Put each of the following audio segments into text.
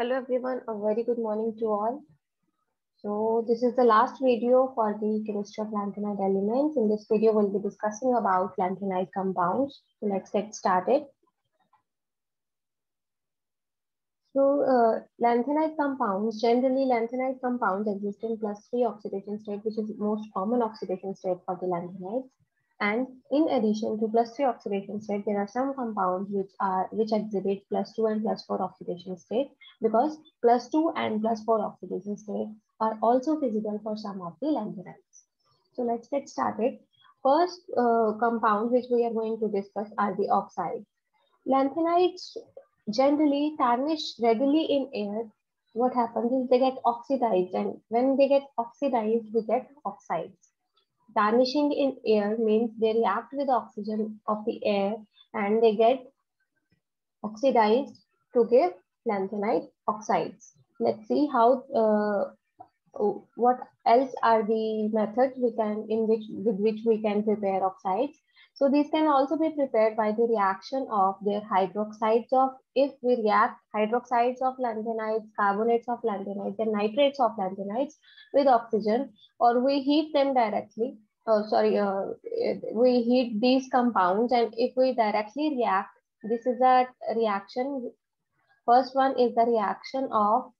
Hello everyone, a very good morning to all. So this is the last video for the chemistry of lanthanide elements. In this video, we'll be discussing about lanthanide compounds. So let's get started. So lanthanide compounds, generally lanthanide compounds exist in +3 oxidation state, which is the most common oxidation state for the lanthanides. And in addition to +3 oxidation state, there are some compounds which exhibit +2 and +4 oxidation state, because +2 and +4 oxidation state are also visible for some of the lanthanides. So let's get started. First compound which we are going to discuss are the oxides. Lanthanides generally tarnish readily in air. What happens is they get oxidized, and when they get oxidized, we get oxides. Tarnishing in air means they react with oxygen of the air and they get oxidized to give lanthanide oxides. Let's see how what else are the methods with which we can prepare oxides. So these can also be prepared by the reaction of their hydroxides of, if we react hydroxides of lanthanides, carbonates of lanthanides, and nitrates of lanthanides with oxygen, or we heat them directly. We heat these compounds, and if we directly react, this is a reaction. First one is the reaction of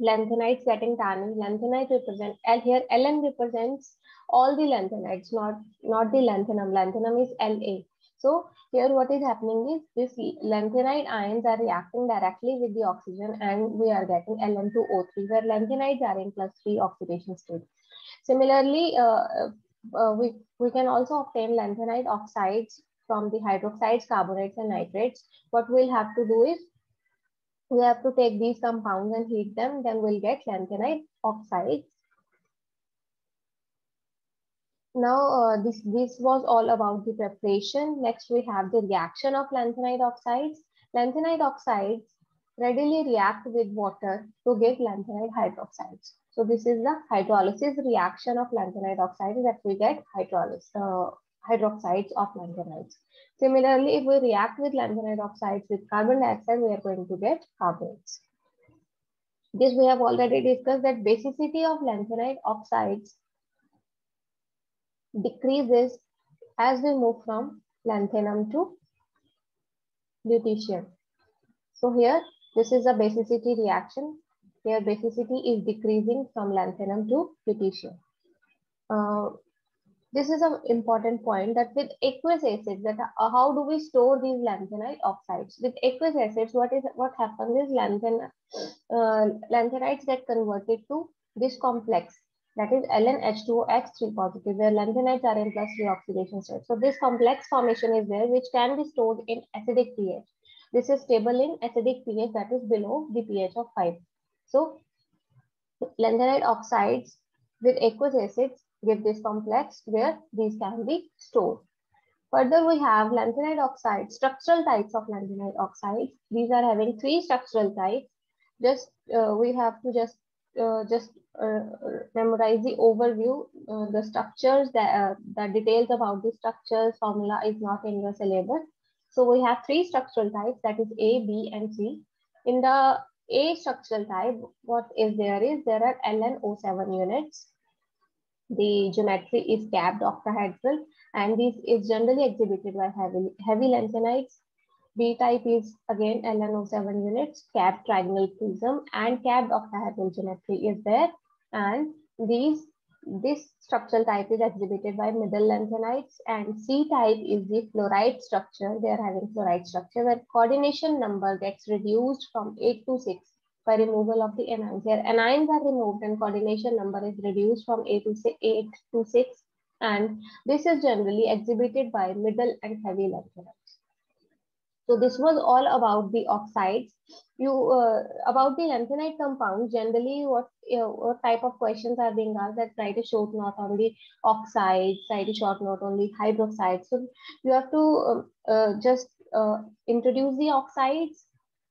lanthanides getting tarnished. Lanthanide represent here. Ln represents all the lanthanides, not the lanthanum. Lanthanum is La. So here what is happening is this lanthanide ions are reacting directly with the oxygen, and we are getting Ln2O3, where lanthanides are in +3 oxidation state. Similarly, we can also obtain lanthanide oxides from the hydroxides, carbonates, and nitrates. What we'll have to do is we have to take these compounds and heat them, then we'll get lanthanide oxides. Now, this was all about the preparation. Next, we have the reaction of lanthanide oxides. Lanthanide oxides readily react with water to give lanthanide hydroxides. So this is the hydrolysis reaction of lanthanide oxides that we get hydroxides of lanthanides. Similarly, if we react with lanthanide oxides with carbon dioxide, we are going to get carbonates. This we have already discussed, that basicity of lanthanide oxides decreases as we move from lanthanum to lutetium. So here, this is a basicity reaction. Here, basicity is decreasing from lanthanum to lutetium. This is an important point, that with aqueous acids, that how do we store these lanthanide oxides? With aqueous acids, what happens is lanthanides get converted to this complex, that is LnH2OX3 positive, where lanthanides are in +3 oxidation state. So this complex formation is there, which can be stored in acidic pH. This is stable in acidic pH, that is below the pH of 5. So lanthanide oxides with aqueous acids give this complex where these can be stored. Further, we have lanthanide oxides, structural types of lanthanide oxides. These are having 3 structural types. We have to just memorize the overview. The structures, the details about the structures formula is not in your syllabus. So we have 3 structural types, that is A, B, and C. In the A structural type, what is there are LnO7 units. The geometry is capped octahedral, and this is generally exhibited by heavy lanthanides. B type is again LnO7 units, capped trigonal prism, and capped octahedral geometry is there. And this structural type is exhibited by middle lanthanides. And C type is the fluoride structure. They are having fluoride structure, where coordination number gets reduced from 8 to 6 by removal of the anions. Here anions are removed and coordination number is reduced from 8 to 6, and this is generally exhibited by middle and heavy lanthanides. So this was all about the oxides. About the lanthanide compounds, generally what type of questions are being asked, that write a short note on the oxides, write a short note on the hydroxides. So you have to just introduce the oxides,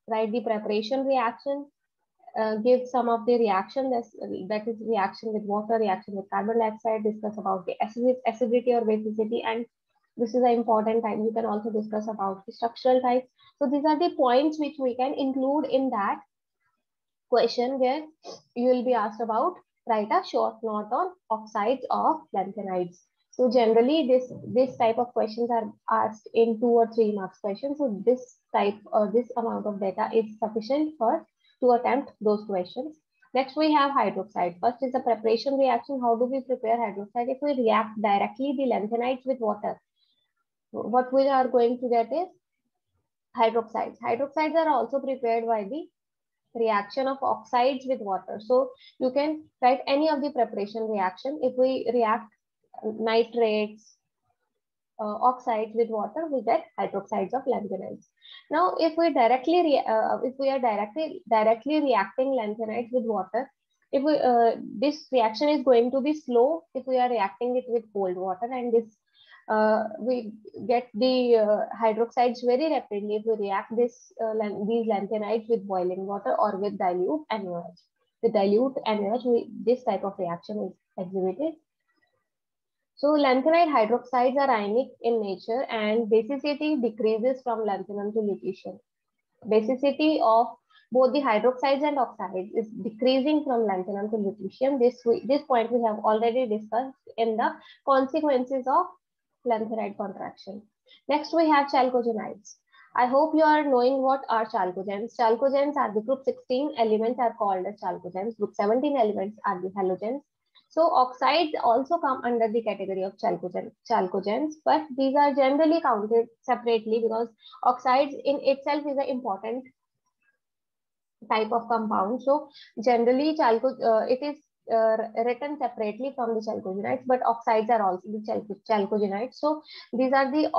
write the preparation reaction, give some of the reaction, that is reaction with water, reaction with carbon dioxide, discuss about the acidity or basicity, and this is an important type. We can also discuss about the structural types. So these are the points which we can include in that. question where you will be asked about write a short note on oxides of lanthanides. So generally this type of questions are asked in 2 or 3 marks questions. So this amount of data is sufficient for to attempt those questions. Next we have hydroxide. First is the preparation reaction. How do we prepare hydroxide? If we react directly the lanthanides with water, what we are going to get is hydroxides. Hydroxides are also prepared by the reaction of oxides with water. So you can write any of the preparation reaction. If we react nitrates, oxides with water, we get hydroxides of lanthanides. Now, if we are directly reacting lanthanides with water, if we this reaction is going to be slow if we are reacting it with cold water, and this we get the hydroxides very rapidly if we react these lanthanides with boiling water or with dilute NaOH. With dilute NaOH, this type of reaction is exhibited. So lanthanide hydroxides are ionic in nature and basicity decreases from lanthanum to lutetium. Basicity of both the hydroxides and oxides is decreasing from lanthanum to lutetium. This point we have already discussed in the consequences of lanthanide contraction. Next we have chalcogenides. I hope you are knowing what are chalcogens. Chalcogens are the group 16 elements are called as chalcogens. Group 17 elements are the halogens. So oxides also come under the category of chalcogens, but these are generally counted separately because oxides in itself is an important type of compound. So generally it is written separately from the chalcogenides, but oxides are also the chalcogenides. So these are the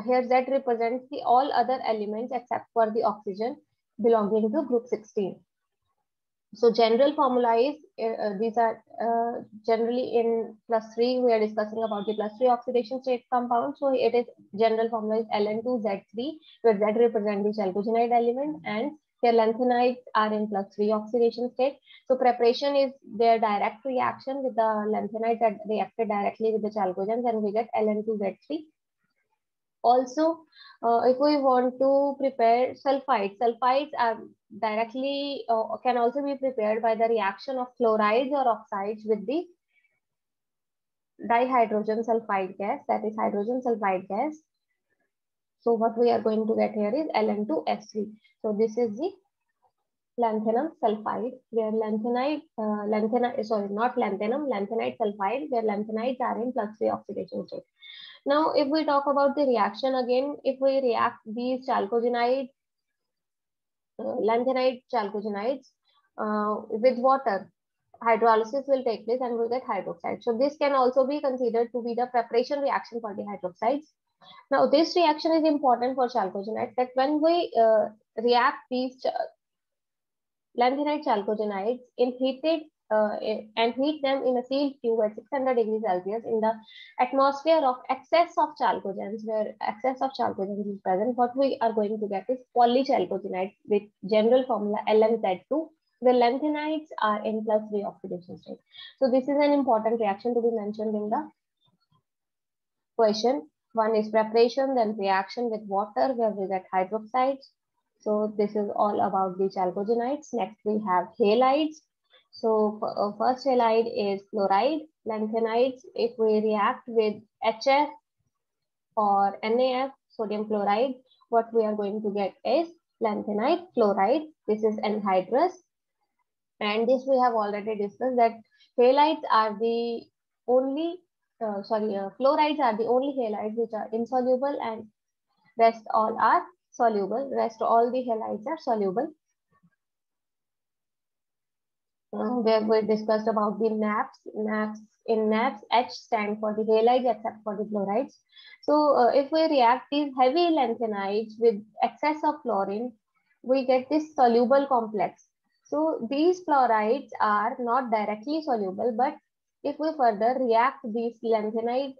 here that represents the all other elements except for the oxygen belonging to group 16. So general formula is these are generally in +3 we are discussing about the +3 oxidation state compound. So it is general formula is Ln2Z3 where Z represent the chalcogenide element and here lanthanides are in +3 oxidation state. So preparation is their direct reaction with the lanthanides that reacted directly with the chalcogens and we get Ln2Z3. Also, if we want to prepare sulfides are directly can also be prepared by the reaction of chlorides or oxides with the dihydrogen sulfide gas, that is hydrogen sulfide gas. So what we are going to get here is Ln2S3. So this is the lanthanum sulfide where lanthanide sulfide where lanthanides are in +3 oxidation state. Now, if we talk about the reaction again, if we react these chalcogenides, lanthanide chalcogenides with water, hydrolysis will take place and we'll get hydroxide. So this can also be considered to be the preparation reaction for the hydroxides. Now, this reaction is important for chalcogenides that when we react these lanthanide chalcogenides in heated and heat them in a sealed tube at 600 degrees Celsius in the atmosphere of excess of chalcogens, where excess of chalcogens is present, what we are going to get is polychalcogenides with general formula LnZ2, where lanthanides are in +3 oxidation state. So this is an important reaction to be mentioned in the question. One is preparation, then reaction with water, where we get hydroxides. So this is all about the chalcogenides. Next we have halides. So first halide is fluoride. Lanthanides, if we react with HF or NaF, sodium chloride, what we are going to get is lanthanide fluoride. This is anhydrous. And this we have already discussed that halides are the only, fluorides are the only halides which are insoluble and rest all are soluble. Rest all the halides are soluble. Where we discussed about the NAPs. In NAPs, H stand for the halides except for the fluorides. So if we react these heavy lanthanides with excess of fluorine, we get this soluble complex. So these fluorides are not directly soluble, but if we further react these lanthanide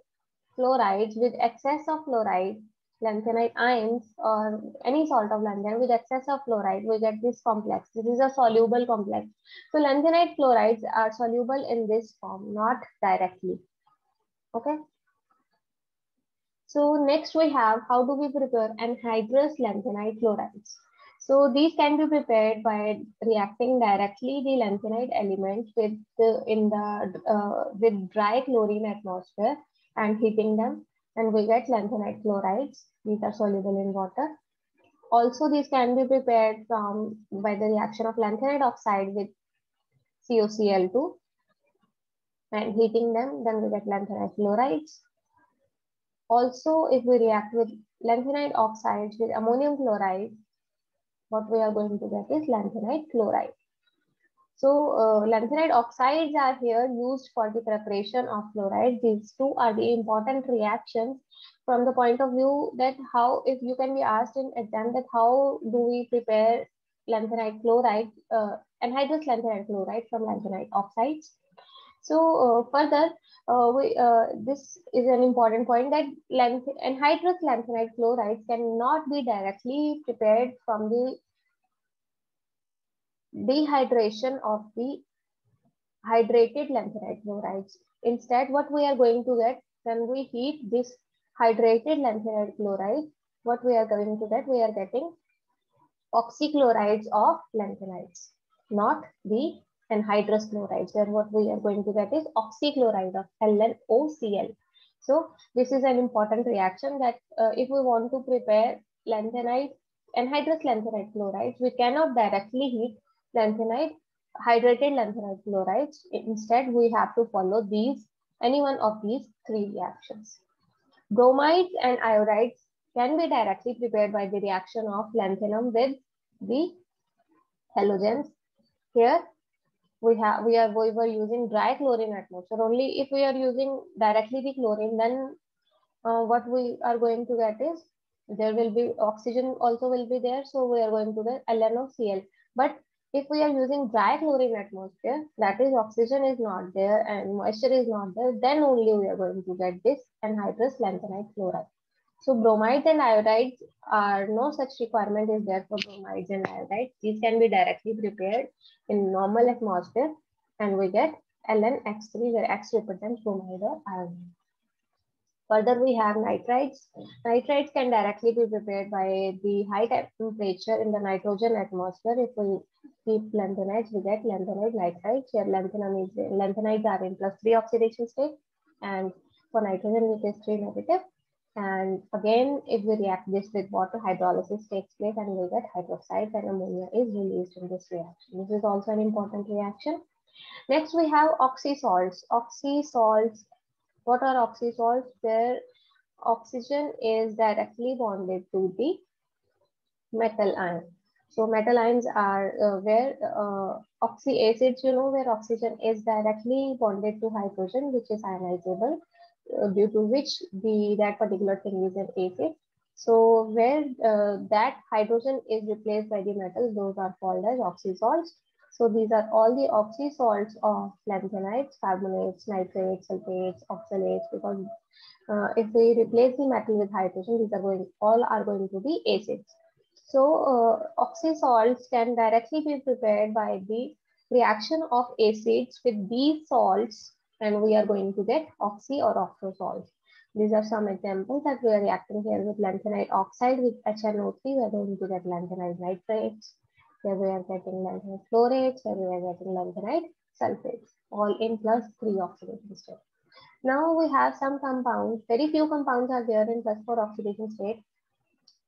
fluorides with excess of fluoride, lanthanide ions or any salt of lanthanide with excess of fluoride, we get this complex. This is a soluble complex. So lanthanide fluorides are soluble in this form, not directly. Okay. So next we have how do we prepare anhydrous lanthanide fluorides. So these can be prepared by reacting directly the lanthanide element with with dry chlorine atmosphere and heating them, and we get lanthanide chlorides. These are soluble in water. Also, these can be prepared by the reaction of lanthanide oxide with COCl2 and heating them, then we get lanthanide chlorides. Also, if we react with lanthanide oxides with ammonium chloride, what we are going to get is lanthanide chloride. So lanthanide oxides are here used for the preparation of fluoride. These two are the important reactions from the point of view that how, if you can be asked in exam that how do we prepare lanthanide chloride, anhydrous lanthanide chloride from lanthanide oxides. So further, this is an important point that anhydrous lanthanide chlorides cannot be directly prepared from the dehydration of the hydrated lanthanide chlorides. Instead, what we are going to get when we heat this hydrated lanthanide chloride, what we are going to get, we are getting oxychlorides of lanthanides, not the anhydrous chlorides. Where what we are going to get is oxychloride of LnOCl. So this is an important reaction that if we want to prepare lanthanide, anhydrous lanthanide chlorides, we cannot directly heat hydrated lanthanide chlorides. Instead, we have to follow any one of these three reactions. Bromides and iodides can be directly prepared by the reaction of lanthanum with the halogens. Here we were using dry chlorine atmosphere. Only if we are using directly the chlorine, then what we are going to get is there will be oxygen also will be there. So we are going to get LnOCl. But if we are using dry chlorine atmosphere, that is oxygen is not there and moisture is not there, then only we are going to get this anhydrous lanthanide chloride. So bromides and iodides are no such requirement is there for bromides and iodides. These can be directly prepared in normal atmosphere and we get LnX3 where X represents bromide or iodide. Further, we have nitrides. Nitrides can directly be prepared by the high temperature in the nitrogen atmosphere. If we keep lanthanides, we get lanthanide nitrides. Here, lanthanides are in +3 oxidation state, and for nitrogen, it is 3 negative. And again, if we react this with water, hydrolysis takes place, and we get hydroxides, and ammonia is released in this reaction. This is also an important reaction. Next, we have oxysalts. Oxysalts. What are oxysalts? Where oxygen is directly bonded to the metal ion. So metal ions are where oxyacids, where oxygen is directly bonded to hydrogen, which is ionizable, due to which that particular thing is an acid. So where that hydrogen is replaced by the metal, those are called as oxysalts. So these are all the oxysalts of lanthanides, carbonates, nitrates, sulfates, oxalates, because if we replace the metal with hydrogen, these are all are going to be acids. So oxysalts can directly be prepared by the reaction of acids with these salts, and we are going to get oxy or octosalts. These are some examples that we are reacting here with lanthanide oxide with HNO3. We are going to get lanthanide nitrates. Here we are getting lanthanide chlorates. Here we are getting lanthanide sulfates, all in +3 oxidation state. Now we have some compounds. Very few compounds are there in +4 oxidation state.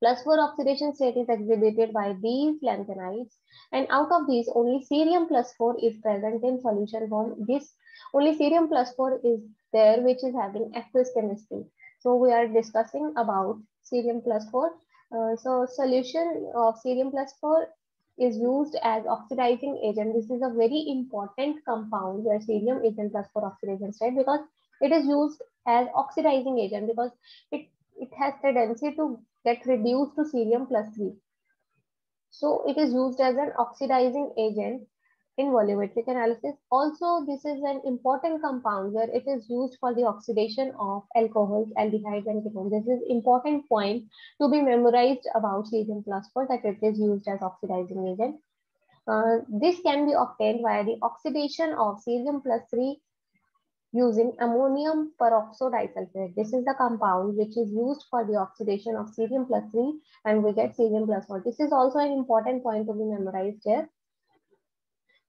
+4 oxidation state is exhibited by these lanthanides, and out of these only cerium +4 is present in solution form. This only cerium +4 is there which is having aqueous chemistry. So we are discussing about cerium +4. So solution of cerium +4 is used as oxidizing agent. This is a very important compound where cerium is in +4 oxidation state because it is used as oxidizing agent because it has tendency to get reduced to cerium +3. So it is used as an oxidizing agent in volumetric analysis. Also, this is an important compound where it is used for the oxidation of alcohols, aldehydes, and ketones. This is important point to be memorized about cerium +4 that it is used as oxidizing agent. This can be obtained via the oxidation of cerium +3 using ammonium peroxide disulfide. This is the compound which is used for the oxidation of cerium plus 3 and we get cerium plus 4. This is also an important point to be memorized here.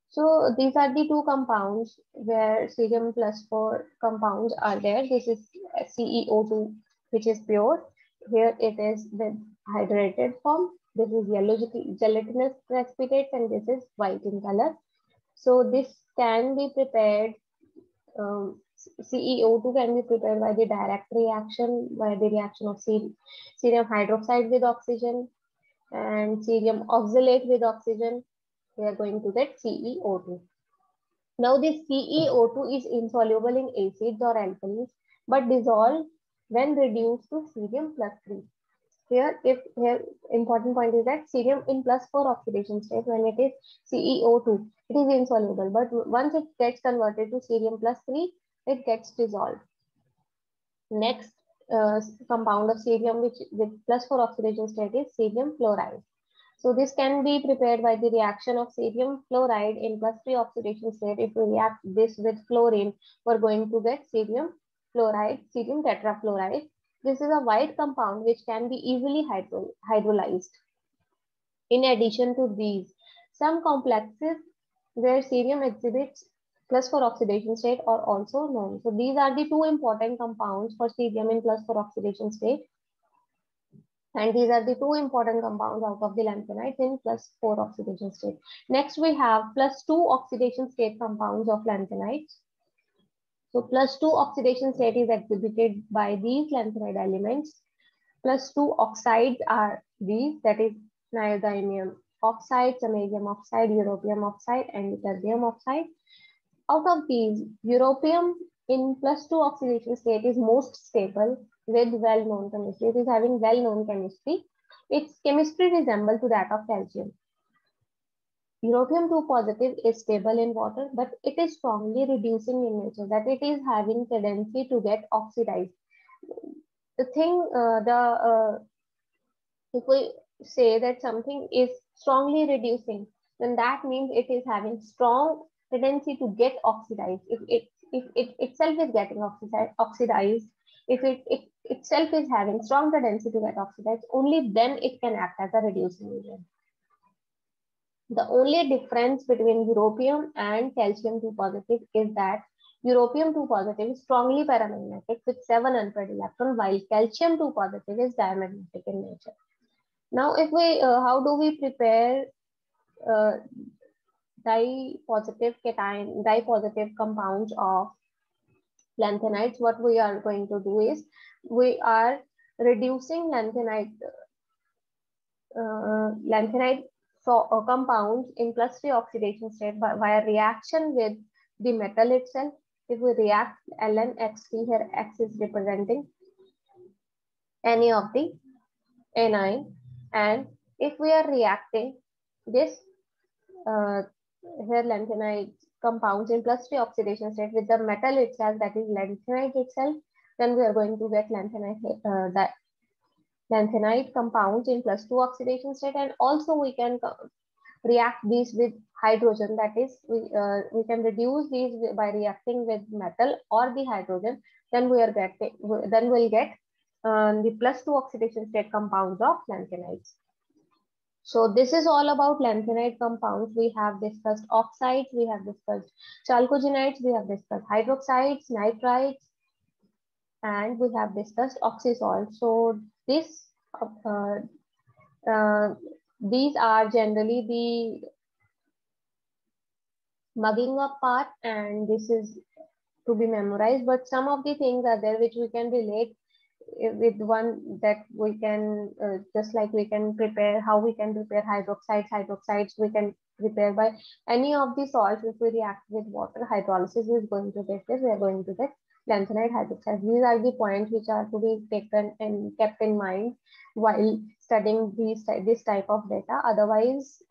So these are the two compounds where cerium plus 4 compounds are there. This is CeO2 which is pure. Here it is with hydrated form. This is yellow gelatinous precipitate and this is white in color. So this can be prepared, CeO2 can be prepared by the direct reaction, by the reaction of cerium hydroxide with oxygen and cerium oxalate with oxygen. We are going to get CeO2. Now this CeO2 is insoluble in acids or alkalis, but dissolved when reduced to cerium plus 3. Here important point is that cerium in plus 4 oxidation state, when it is CeO2, it is insoluble, but once it gets converted to cerium plus 3, it gets dissolved. Next compound of cerium which with plus 4 oxidation state is cerium fluoride. So this can be prepared by the reaction of cerium fluoride in plus 3 oxidation state. If we react this with fluorine, we're going to get cerium fluoride, cerium tetrafluoride. This is a white compound which can be easily hydrolyzed. In addition to these, some complexes where cerium exhibits plus 4 oxidation state are also known. So these are the two important compounds for cerium in plus 4 oxidation state. And these are the two important compounds out of the lanthanides in plus 4 oxidation state. Next, we have plus 2 oxidation state compounds of lanthanides. So plus 2 oxidation state is exhibited by these lanthanide elements. Plus 2 oxides are these, that is neodymium oxide, samarium oxide, europium oxide, and terbium oxide. Out of these, europium in plus 2 oxidation state is most stable with well-known chemistry. It is having well-known chemistry. Its chemistry resembles to that of calcium. Europium 2 positive is stable in water, but it is strongly reducing in nature, that it is having tendency to get oxidized. The thing, if we say that something is strongly reducing, then that means it is having strong tendency to get oxidized. If it itself is getting oxidized, if it itself is having strong tendency to get oxidized, only then it can act as a reducing agent. The only difference between europium and calcium 2 positive is that europium 2 positive is strongly paramagnetic with 7 unpaired electrons, while calcium 2 positive is diamagnetic in nature. Now, if we, how do we prepare dipositive compounds of lanthanides? What we are going to do is we are reducing lanthanide compounds in plus 3 oxidation state via reaction with the metal itself. If we react LnXT, here X is representing any of the anion, and if we are reacting this here lanthanide compounds in plus 3 oxidation state with the metal itself, that is lanthanide itself, then we are going to get lanthanide compounds in plus 2 oxidation state. And also we can react these with hydrogen, that is we can reduce these by reacting with metal or the hydrogen, then we'll get the plus 2 oxidation state compounds of lanthanides. So this is all about lanthanide compounds. We have discussed oxides, we have discussed chalcogenides, we have discussed hydroxides, nitrides, and we have discussed oxysalts. So this these are generally the mugging up part, and this is to be memorized, but some of the things are there which we can relate with one, that we can just like we can prepare, how we can prepare hydroxides we can prepare by any of the salts. If we react with water, hydrolysis is going to get this, we are going to get lanthanide hydroxide. These are the points which are to be taken and kept in mind while studying this type of data. Otherwise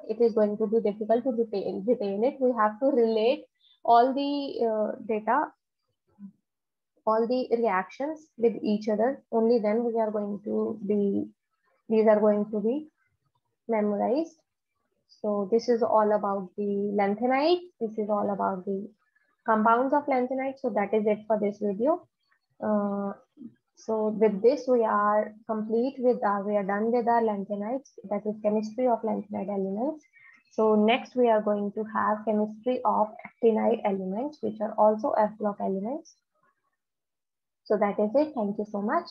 it is going to be difficult to retain it. We have to relate all the data, all the reactions with each other. Only then these are going to be memorized. So this is all about the lanthanide. This is all about the compounds of lanthanide. So that is it for this video. So with this, we are complete with we are done with our lanthanides, that is chemistry of lanthanide elements. So next we are going to have chemistry of actinide elements, which are also F block elements. So that is it. Thank you so much.